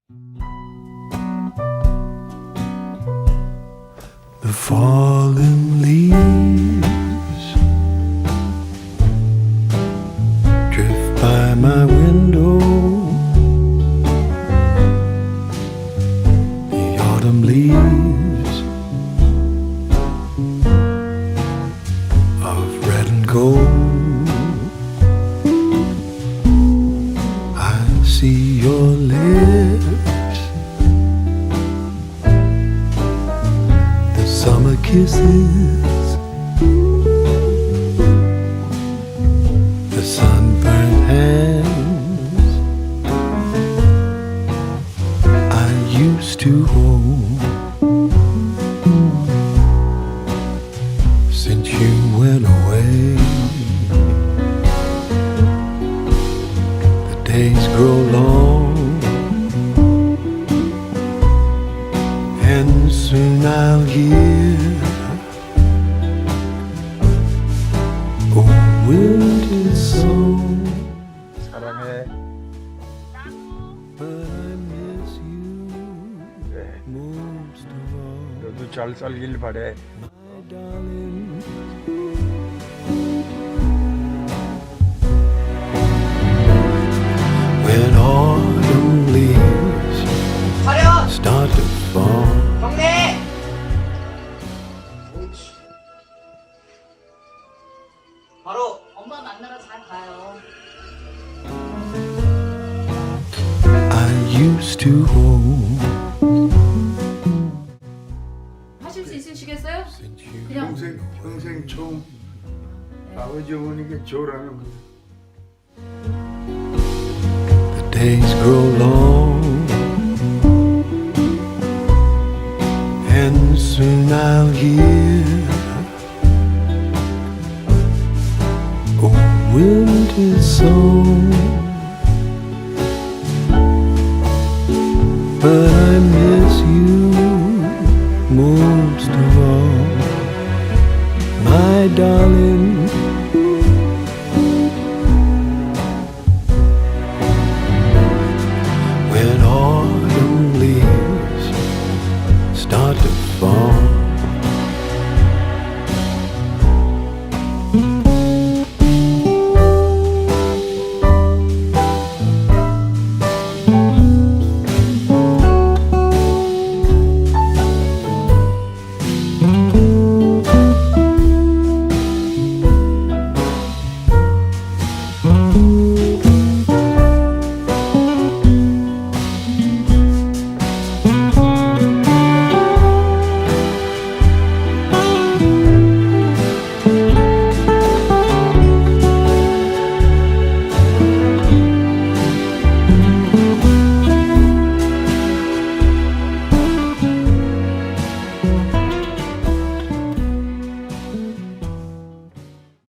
The fallen leaves drift by my window. The autumn leaves of red and gold. I see your lips, summer kisses, the sunburned hands I used to hold. Since you went away, the days grow long, and soon I'll hear a winter song. 사랑해. But I miss you 네. most of all, 너도 잘 살길 바래. my darling. When autumn leaves 차렷! start to fall, 경례! 바로 엄마 만나러 잘 가요. I used to hold. 하실 수 있으시겠어요? Since you 그냥 평생 처음 아버지 어머니께 조라는 거. the days grow long, and soon I'll hear a winter song. But I miss you most of all, my darling.